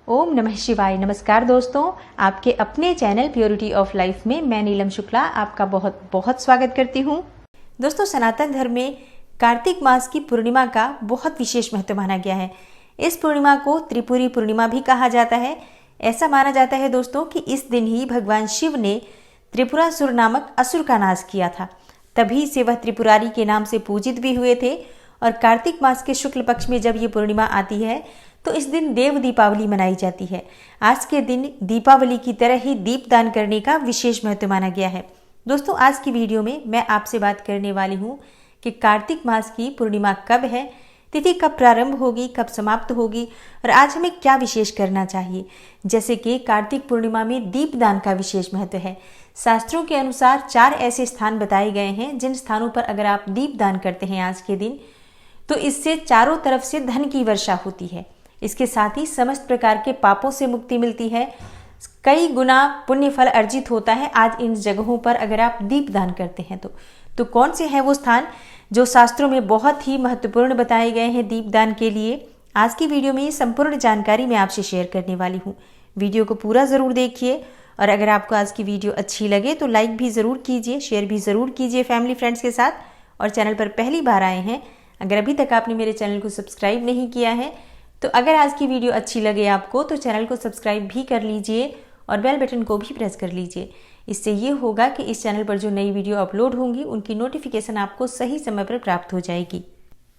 ओम नमः शिवाय। नमस्कार दोस्तों, आपके अपने चैनल प्योरिटी ऑफ लाइफ में मैं नीलम शुक्ला आपका बहुत बहुत स्वागत करती हूँ। दोस्तों, सनातन धर्म में कार्तिक मास की पूर्णिमा का बहुत विशेष महत्व माना गया है। इस पूर्णिमा को त्रिपुरी पूर्णिमा भी कहा जाता है। ऐसा माना जाता है दोस्तों कि इस दिन ही भगवान शिव ने त्रिपुरासुर नामक असुर का नाश किया था। तभी से वह त्रिपुरारी के नाम से पूजित भी हुए थे। और कार्तिक मास के शुक्ल पक्ष में जब ये पूर्णिमा आती है तो इस दिन देव दीपावली मनाई जाती है। आज के दिन दीपावली की तरह ही दीपदान करने का विशेष महत्व माना गया है। दोस्तों, आज की वीडियो में मैं आपसे बात करने वाली हूँ कि कार्तिक मास की पूर्णिमा कब है, तिथि कब प्रारंभ होगी, कब समाप्त होगी और आज हमें क्या विशेष करना चाहिए। जैसे कि कार्तिक पूर्णिमा में दीपदान का विशेष महत्व है। शास्त्रों के अनुसार 4 ऐसे स्थान बताए गए हैं जिन स्थानों पर अगर आप दीपदान करते हैं आज के दिन तो इससे चारों तरफ से धन की वर्षा होती है। इसके साथ ही समस्त प्रकार के पापों से मुक्ति मिलती है। कई गुना पुण्य फल अर्जित होता है आज इन जगहों पर अगर आप दीपदान करते हैं तो कौन से हैं वो स्थान जो शास्त्रों में बहुत ही महत्वपूर्ण बताए गए हैं दीपदान के लिए। आज की वीडियो में ये संपूर्ण जानकारी मैं आपसे शेयर करने वाली हूँ। वीडियो को पूरा ज़रूर देखिए और अगर आपको आज की वीडियो अच्छी लगे तो लाइक भी ज़रूर कीजिए, शेयर भी ज़रूर कीजिए फैमिली फ्रेंड्स के साथ। और चैनल पर पहली बार आए हैं, अगर अभी तक आपने मेरे चैनल को सब्सक्राइब नहीं किया है तो अगर आज की वीडियो अच्छी लगे आपको तो चैनल को सब्सक्राइब भी कर लीजिए और बेल बटन को भी प्रेस कर लीजिए। इससे ये होगा कि इस चैनल पर जो नई वीडियो अपलोड होंगी उनकी नोटिफिकेशन आपको सही समय पर प्राप्त हो जाएगी।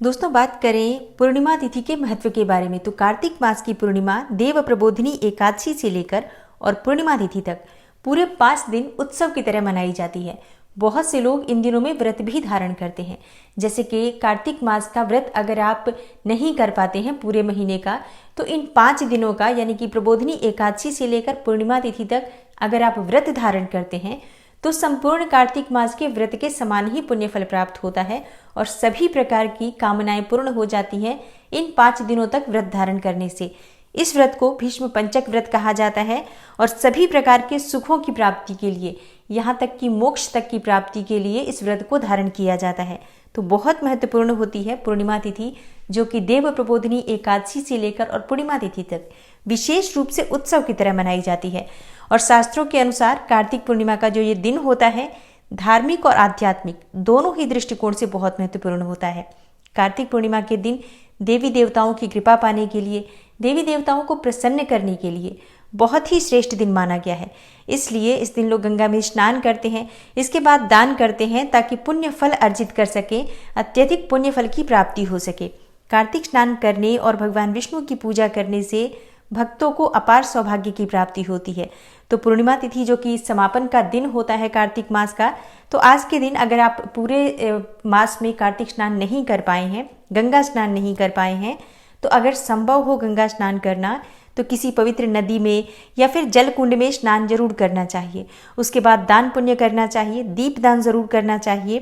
दोस्तों, बात करें पूर्णिमा तिथि के महत्व के बारे में तो कार्तिक मास की पूर्णिमा देव प्रबोधिनी एकादशी से लेकर और पूर्णिमा तिथि तक पूरे 5 दिन उत्सव की तरह मनाई जाती है। बहुत से लोग इन दिनों में व्रत भी धारण करते हैं। जैसे कि कार्तिक मास का व्रत अगर आप नहीं कर पाते हैं पूरे महीने का तो इन 5 दिनों का यानी कि प्रबोधिनी एकादशी से लेकर पूर्णिमा तिथि तक अगर आप व्रत धारण करते हैं तो संपूर्ण कार्तिक मास के व्रत के समान ही पुण्य फल प्राप्त होता है और सभी प्रकार की कामनाएं पूर्ण हो जाती हैं इन 5 दिनों तक व्रत धारण करने से। इस व्रत को भीष्म पंचक व्रत कहा जाता है और सभी प्रकार के सुखों की प्राप्ति के लिए, यहाँ तक कि मोक्ष तक की प्राप्ति के लिए इस व्रत को धारण किया जाता है। तो बहुत महत्वपूर्ण होती है पूर्णिमा तिथि, जो कि देव प्रबोधिनी एकादशी से लेकर और पूर्णिमा तिथि तक विशेष रूप से उत्सव की तरह मनाई जाती है। और शास्त्रों के अनुसार कार्तिक पूर्णिमा का जो ये दिन होता है धार्मिक और आध्यात्मिक दोनों ही दृष्टिकोण से बहुत महत्वपूर्ण होता है। कार्तिक पूर्णिमा के दिन देवी देवताओं की कृपा पाने के लिए, देवी देवताओं को प्रसन्न करने के लिए बहुत ही श्रेष्ठ दिन माना गया है। इसलिए इस दिन लोग गंगा में स्नान करते हैं, इसके बाद दान करते हैं ताकि पुण्य फल अर्जित कर सके, अत्यधिक पुण्य फल की प्राप्ति हो सके। कार्तिक स्नान करने और भगवान विष्णु की पूजा करने से भक्तों को अपार सौभाग्य की प्राप्ति होती है। तो पूर्णिमा तिथि जो कि समापन का दिन होता है कार्तिक मास का, तो आज के दिन अगर आप पूरे मास में कार्तिक स्नान नहीं कर पाए हैं, गंगा स्नान नहीं कर पाए हैं, तो अगर संभव हो गंगा स्नान करना तो किसी पवित्र नदी में या फिर जल कुंड में स्नान जरूर करना चाहिए। उसके बाद दान पुण्य करना चाहिए, दीपदान जरूर करना चाहिए।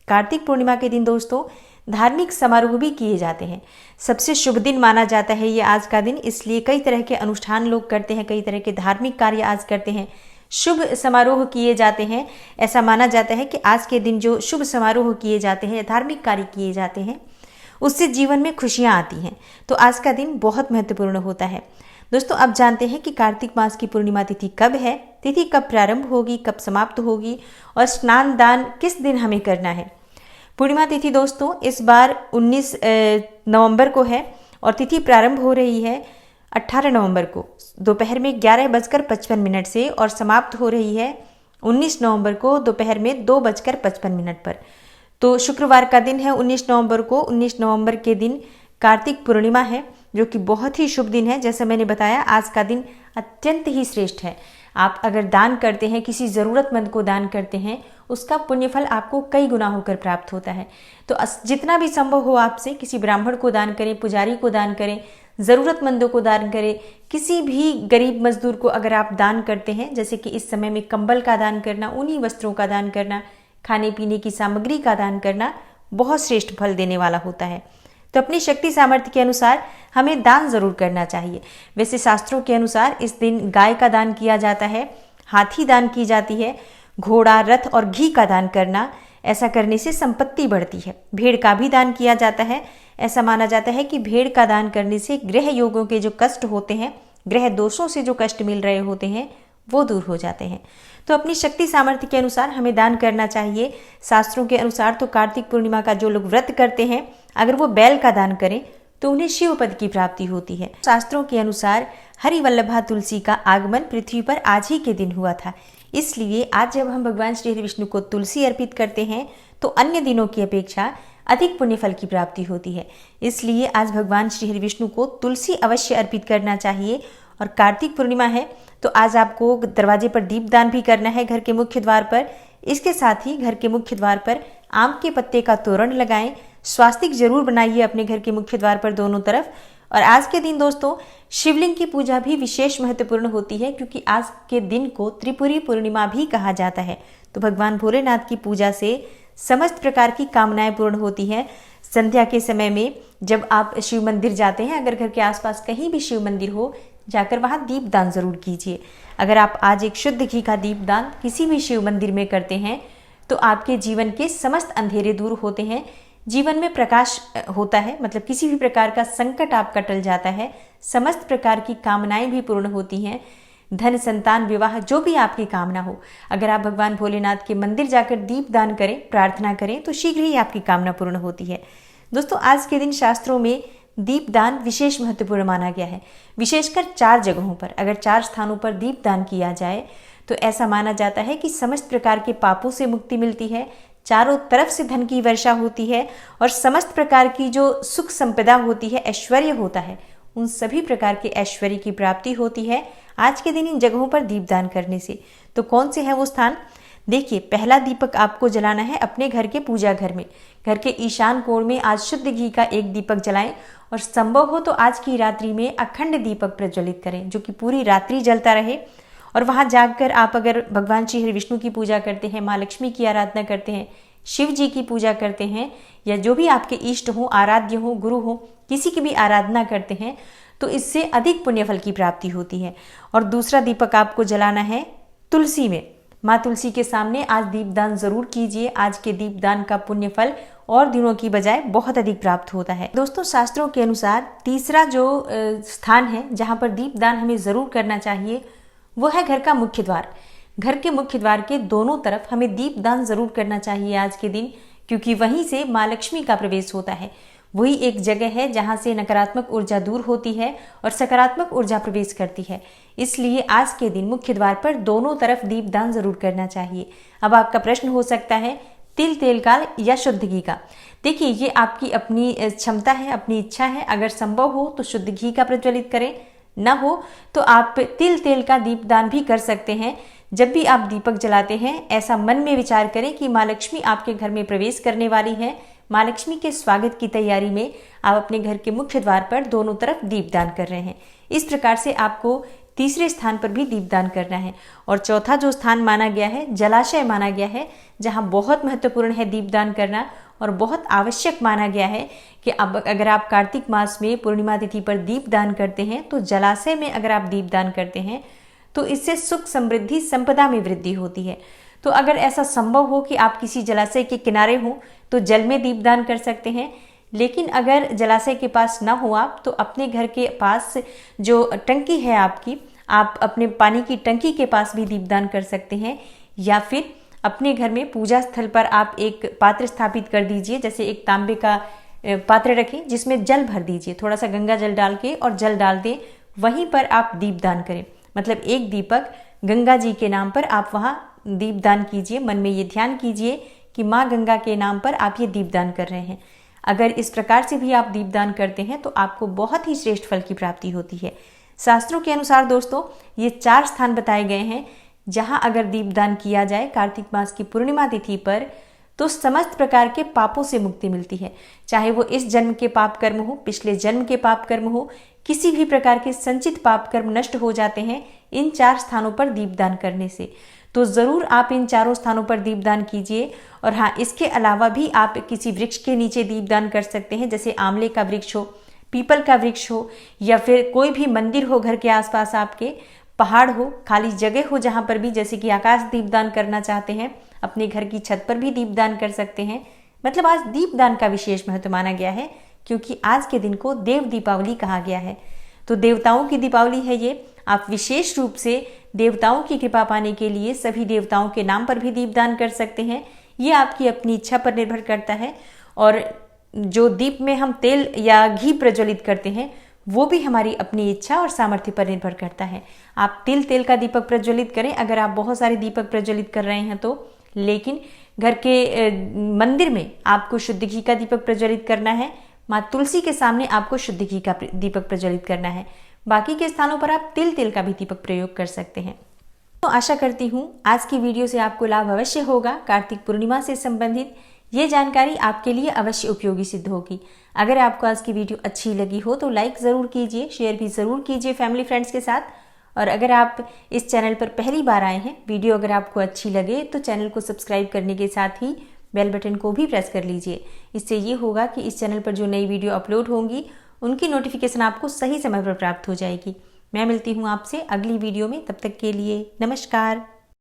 कार्तिक पूर्णिमा के दिन दोस्तों धार्मिक समारोह भी किए जाते हैं। सबसे शुभ दिन माना जाता है ये आज का दिन, इसलिए कई तरह के अनुष्ठान लोग करते हैं, कई तरह के धार्मिक कार्य आज करते हैं, शुभ समारोह किए जाते हैं। ऐसा माना जाता है कि आज के दिन जो शुभ समारोह किए जाते हैं, धार्मिक कार्य किए जाते हैं, उससे जीवन में खुशियाँ आती हैं। तो आज का दिन बहुत महत्वपूर्ण होता है। दोस्तों, अब जानते हैं कि कार्तिक मास की पूर्णिमा तिथि कब है, तिथि कब प्रारंभ होगी, कब समाप्त होगी और स्नान दान किस दिन हमें करना है। पूर्णिमा तिथि दोस्तों इस बार 19 नवंबर को है और तिथि प्रारंभ हो रही है 18 नवंबर को दोपहर में 11:55 से और समाप्त हो रही है 19 नवंबर को दोपहर में 2:55 पर। तो शुक्रवार का दिन है 19 नवंबर को। 19 नवंबर के दिन कार्तिक पूर्णिमा है जो कि बहुत ही शुभ दिन है। जैसा मैंने बताया आज का दिन अत्यंत ही श्रेष्ठ है। आप अगर दान करते हैं, किसी ज़रूरतमंद को दान करते हैं, उसका पुण्यफल आपको कई गुना होकर प्राप्त होता है। तो जितना भी संभव हो आपसे किसी ब्राह्मण को दान करें, पुजारी को दान करें, ज़रूरतमंदों को दान करें। किसी भी गरीब मजदूर को अगर आप दान करते हैं, जैसे कि इस समय में कंबल का दान करना, ऊनी वस्त्रों का दान करना, खाने पीने की सामग्री का दान करना बहुत श्रेष्ठ फल देने वाला होता है। तो अपनी शक्ति सामर्थ्य के अनुसार हमें दान जरूर करना चाहिए। वैसे शास्त्रों के अनुसार इस दिन गाय का दान किया जाता है, हाथी दान की जाती है, घोड़ा, रथ और घी का दान करना, ऐसा करने से संपत्ति बढ़ती है। भेड़ का भी दान किया जाता है। ऐसा माना जाता है कि भेड़ का दान करने से ग्रह योगों के जो कष्ट होते हैं ग्रह दोषों से जो कष्ट मिल रहे होते हैं वो दूर हो जाते हैं। तो अपनी शक्ति सामर्थ्य के अनुसार हमें दान करना चाहिए। शास्त्रों के अनुसार तो कार्तिक पूर्णिमा का जो लोग व्रत करते हैं, अगर वो बैल का दान करें तो उन्हें शिव पद की प्राप्ति होती है। शास्त्रों के अनुसार हरिवल्लभा तुलसी का आगमन पृथ्वी पर आज ही के दिन हुआ था, इसलिए आज जब हम भगवान श्री हरि विष्णु को तुलसी अर्पित करते हैं तो अन्य दिनों की अपेक्षा अधिक पुण्य फल की प्राप्ति होती है। इसलिए आज भगवान श्री हरि विष्णु को तुलसी अवश्य अर्पित करना चाहिए। और कार्तिक पूर्णिमा है तो आज आपको दरवाजे पर दीपदान भी करना है घर के मुख्य द्वार पर। इसके साथ ही घर के मुख्य द्वार पर आम के पत्ते का तोरण लगाएं, स्वास्तिक जरूर बनाइए अपने घर के मुख्य द्वार पर दोनों तरफ। और आज के दिन दोस्तों शिवलिंग की पूजा भी विशेष महत्वपूर्ण होती है, क्योंकि आज के दिन को त्रिपुरी पूर्णिमा भी कहा जाता है। तो भगवान भोलेनाथ की पूजा से समस्त प्रकार की कामनाएं पूर्ण होती हैं। संध्या के समय में जब आप शिव मंदिर जाते हैं, अगर घर के आसपास कहीं भी शिव मंदिर हो, जाकर वहां दीपदान जरूर कीजिए। अगर आप आज एक शुद्ध घी का दीपदान किसी भी शिव मंदिर में करते हैं तो आपके जीवन के समस्त अंधेरे दूर होते हैं, जीवन में प्रकाश होता है, मतलब किसी भी प्रकार का संकट आपका टल जाता है, समस्त प्रकार की कामनाएं भी पूर्ण होती हैं। धन, संतान, विवाह, जो भी आपकी कामना हो, अगर आप भगवान भोलेनाथ के मंदिर जाकर दीपदान करें, प्रार्थना करें तो शीघ्र ही आपकी कामना पूर्ण होती है। दोस्तों आज के दिन शास्त्रों में दीपदान विशेष महत्वपूर्ण माना गया है। विशेषकर 4 जगहों पर, अगर 4 स्थानों पर दीपदान किया जाए तो ऐसा माना जाता है कि समस्त प्रकार के पापों से मुक्ति मिलती है, चारों तरफ से धन की वर्षा होती है और समस्त प्रकार की जो सुख संपदा होती है, ऐश्वर्य होता है, उन सभी प्रकार के ऐश्वर्य की प्राप्ति होती है आज के दिन इन जगहों पर दीपदान करने से। तो कौन से है वो स्थान? देखिए, पहला दीपक आपको जलाना है अपने घर के पूजा घर में। घर के ईशान कोण में आज शुद्ध घी का एक दीपक जलाएं और संभव हो तो आज की रात्रि में अखंड दीपक प्रज्वलित करें, जो कि पूरी रात्रि जलता रहे। और वहां जाकर आप अगर भगवान श्री हरि विष्णु की पूजा करते हैं, माँ लक्ष्मी की आराधना करते हैं, शिव जी की पूजा करते हैं, या जो भी आपके इष्ट हो, आराध्य हो, गुरु हो, किसी की भी आराधना करते हैं, तो इससे अधिक पुण्य फल की प्राप्ति होती है। और दूसरा दीपक आपको जलाना है तुलसी में। माँ तुलसी के सामने आज दीपदान जरूर कीजिए। आज के दीपदान का पुण्य फल और दिनों की बजाय बहुत अधिक प्राप्त होता है। दोस्तों शास्त्रों के अनुसार तीसरा जो स्थान है जहाँ पर दीपदान हमें जरूर करना चाहिए वो है घर का मुख्य द्वार। घर के मुख्य द्वार के दोनों तरफ हमें दीपदान जरूर करना चाहिए आज के दिन, क्योंकि वहीं से माँ लक्ष्मी का प्रवेश होता है। वही एक जगह है जहां से नकारात्मक ऊर्जा दूर होती है और सकारात्मक ऊर्जा प्रवेश करती है। इसलिए आज के दिन मुख्य द्वार पर दोनों तरफ दीपदान जरूर करना चाहिए। अब आपका प्रश्न हो सकता है तिल तेल का या शुद्ध घी का। देखिए, ये आपकी अपनी क्षमता है, अपनी इच्छा है। अगर संभव हो तो शुद्ध घी का प्रज्वलित करें, न हो तो आप तिल तेल का दीपदान भी कर सकते हैं। जब भी आप दीपक जलाते हैं ऐसा मन में विचार करें कि माँ लक्ष्मी आपके घर में प्रवेश करने वाली है। माँ लक्ष्मी के स्वागत की तैयारी में आप अपने घर के मुख्य द्वार पर दोनों तरफ दीपदान कर रहे हैं। इस प्रकार से आपको तीसरे स्थान पर भी दीपदान करना है। और चौथा जो स्थान माना गया है, जलाशय माना गया है, जहां बहुत महत्वपूर्ण है दीपदान करना और बहुत आवश्यक माना गया है कि अब अगर आप कार्तिक मास में पूर्णिमा तिथि पर दीपदान करते हैं तो जलाशय में अगर आप दीपदान करते हैं तो इससे सुख, समृद्धि, संपदा में वृद्धि होती है। तो अगर ऐसा संभव हो कि आप किसी जलाशय के किनारे हो तो जल में दीपदान कर सकते हैं। लेकिन अगर जलाशय के पास ना हो आप तो अपने घर के पास जो टंकी है आपकी, आप अपने पानी की टंकी के पास भी दीपदान कर सकते हैं। या फिर अपने घर में पूजा स्थल पर आप एक पात्र स्थापित कर दीजिए, जैसे एक तांबे का पात्र रखें जिसमें जल भर दीजिए, थोड़ा सा गंगा जल डाल के और जल डाल दें, वहीं पर आप दीपदान करें। मतलब एक दीपक गंगा जी के नाम पर आप वहाँ दीपदान कीजिए। मन में ये ध्यान कीजिए कि माँ गंगा के नाम पर आप ये दीपदान कर रहे हैं। अगर इस प्रकार से भी आप दीपदान करते हैं तो आपको बहुत ही श्रेष्ठ फल की प्राप्ति होती है। शास्त्रों के अनुसार दोस्तों ये 4 स्थान बताए गए हैं जहां अगर दीपदान किया जाए कार्तिक मास की पूर्णिमा तिथि पर तो समस्त प्रकार के पापों से मुक्ति मिलती है। चाहे वो इस जन्म के पाप कर्म हो, पिछले जन्म के पाप कर्म हो, किसी भी प्रकार के संचित पाप कर्म नष्ट हो जाते हैं इन 4 स्थानों पर दीपदान करने से। तो जरूर आप इन 4 स्थानों पर दीपदान कीजिए। और हाँ, इसके अलावा भी आप किसी वृक्ष के नीचे दीपदान कर सकते हैं, जैसे आंवले का वृक्ष हो, पीपल का वृक्ष हो, या फिर कोई भी मंदिर हो घर के आसपास, आपके पहाड़ हो, खाली जगह हो जहां पर भी, जैसे कि आकाश दीपदान करना चाहते हैं, अपने घर की छत पर भी दीपदान कर सकते हैं। मतलब आज दीपदान का विशेष महत्व माना गया है क्योंकि आज के दिन को देव दीपावली कहा गया है। तो देवताओं की दीपावली है ये। आप विशेष रूप से देवताओं की कृपा पाने के लिए सभी देवताओं के नाम पर भी दीपदान कर सकते हैं। ये आपकी अपनी इच्छा पर निर्भर करता है। और जो दीप में हम तेल या घी प्रज्वलित करते हैं वो भी हमारी अपनी इच्छा और सामर्थ्य पर निर्भर करता है। आप तेल का दीपक प्रज्वलित करें अगर आप बहुत सारे दीपक प्रज्वलित कर रहे हैं तो, लेकिन घर के मंदिर में आपको शुद्ध घी का दीपक प्रज्वलित करना है। माँ तुलसी के सामने आपको शुद्ध घी का दीपक प्रज्वलित करना है। बाकी के स्थानों पर आप तिल का भी दीपक प्रयोग कर सकते हैं। तो आशा करती हूँ आज की वीडियो से आपको लाभ अवश्य होगा। कार्तिक पूर्णिमा से संबंधित ये जानकारी आपके लिए अवश्य उपयोगी सिद्ध होगी। अगर आपको आज की वीडियो अच्छी लगी हो तो लाइक ज़रूर कीजिए, शेयर भी ज़रूर कीजिए फैमिली फ्रेंड्स के साथ। और अगर आप इस चैनल पर पहली बार आए हैं, वीडियो अगर आपको अच्छी लगे तो चैनल को सब्सक्राइब करने के साथ ही बेल बटन को भी प्रेस कर लीजिए। इससे ये होगा कि इस चैनल पर जो नई वीडियो अपलोड होंगी उनकी नोटिफिकेशन आपको सही समय पर प्राप्त हो जाएगी। मैं मिलती हूँ आपसे अगली वीडियो में, तब तक के लिए नमस्कार।